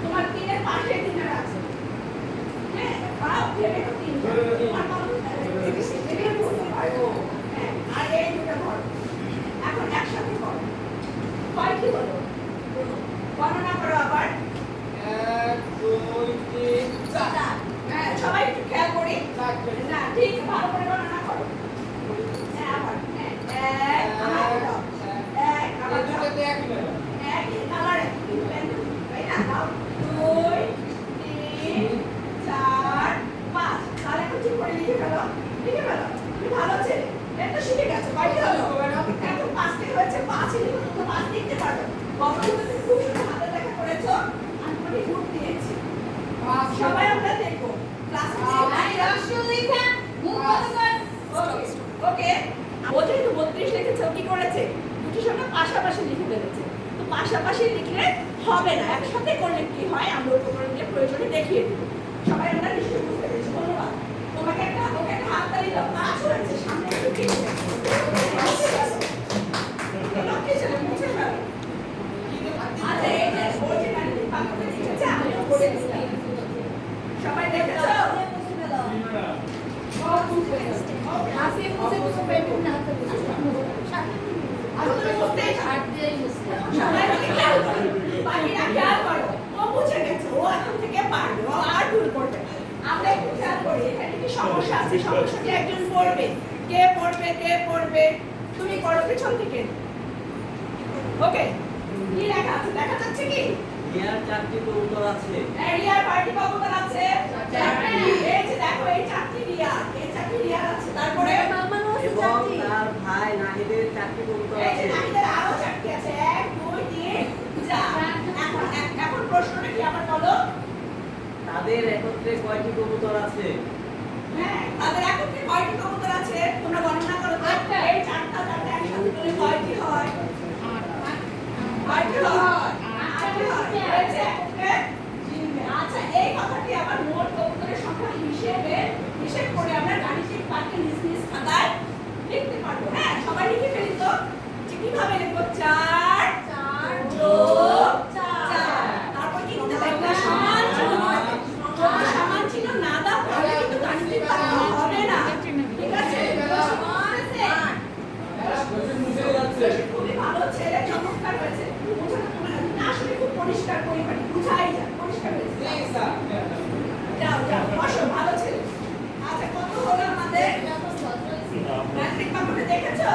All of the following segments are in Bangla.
তোমার তিনের পাশে তিনের আছে। হ্যাঁ, খাও ভেবে তো তিন। তোমার মামা তিনের বলতে পারবো। হ্যাঁ, আর এই দুটো ধর। এখন একসাথে করো। কয় কি বলো? গণনা করো আবার। 1 2 3 4। হ্যাঁ, সবাই একটু খেয়াল করি। না, ঠিক ভালো করে গণনা করো। হ্যাঁ, আবার। হ্যাঁ, এক, আবার দাও। এক, আবার দাও। দুটোতে একই ব্যাপার। একই কালার, একই প্যান্ট। তাই না? দাও। 2 3 4 5। তাহলে এখন ঠিক করে লিখে ফেলো। লিখে ফেলো। তুমি ভালো ছেলে। এটা শিখে গেছো। কয়টি হলো? এখন 5 থেকে হয়েছে 5 ই লিখো। তুমি 5 লিখতে পারবে। গতদিন তুমি খুব সুন্দর হাতে লেখা করেছো। আমি তোমাকে নোট দিয়েছি। সবাই আমরা দেখবো। ক্লাসে ওকে। ও যেহেতু 32 লিখেছে, ও কি করেছে? দুটি সংখ্যা পাশাপাশি লিখে ফেলেছে। তো পাশাপাশি লিখলে হবে না, একসাথে করলে কি হয় আমরা উপকরণ দিয়ে প্রয়োজনে দেখিয়ে দেব। সবাই আমরা নিশ্চয়ই বুঝতে পেরেছি। ধন্যবাদ। তোমাকে ওকে একটা হাততালি দাও। কাজ হয়েছে, সামনে একটু ঠিক আছে। লক্ষ্মী ছেলে, মুছে ফেলো। আচ্ছা, এই যে ও যে গাড়িতে পাকতে লিখেছে, আমিও করে দিচ্ছি। সবাই দেখেছো? সমস্যাটি একজন পড়বে। কে পড়বে? কে পড়বে? তুমি পড়ো পেছন থেকে। ওকে, কি লেখা আছে দেখা যাচ্ছে কি? রিয়ার 4টি কবুতর আছে। রিয়ার কয়টি কবুতর আছে? 4টি। এই যে দেখো, এই 4টি রিয়ার, এই 4টি রিয়ার আছে। তারপরে এবং তার ভাই নাহিদের 4টি কবুতর এই যে আছে। নাহিদের আরো 4টি আছে। 1 2 3 4। এখন প্রশ্নটা কি আবার বলো? তাদের একত্রে কয়টি কবুতর আছে? হ্যাঁ, তাদের একত্রে কয়টি কবুতর আছে? তোমরা গণনা করো তো। এই 4টা একসাথে করলে কয়টি হয়? 8টি হয়। 8টি হয়। হয়েছে? ওকে? আচ্ছা, এই কথাটি আবার মোট কবুতরের সংখ্যা হিসেব করে আমরা গাণিতিক বাক্যে নিজ নিজ খাতায় লিখতে পারবো। হ্যাঁ, সবাই লিখে ফেলি তো। যে কিভাবে লিখবো? 4 যোগ 4। তারপর কি দিতে হবে? সমান চিহ্ন। যদি সমান চিহ্ন না দাও তাহলে কিন্তু গাণিতিক বাক্য হবে না। ঠিক আছে? খুবই ভালো ছেলে, চমৎকার হয়েছে। বুঝানো তোমরা আসলে খুব পরিষ্কার পরিপাটি, বুঝাই যায়, পরিষ্কার হয়েছে। যাও যাও, বসো, ভালো ছেলে। আচ্ছা, কত হলো আমাদের? গাণিতিক বাক্যটা দেখেছো?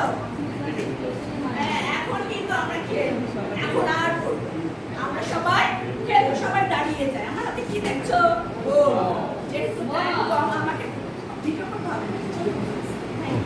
হ্যাঁ, এখন কিন্তু আমরা খেলবো। এখন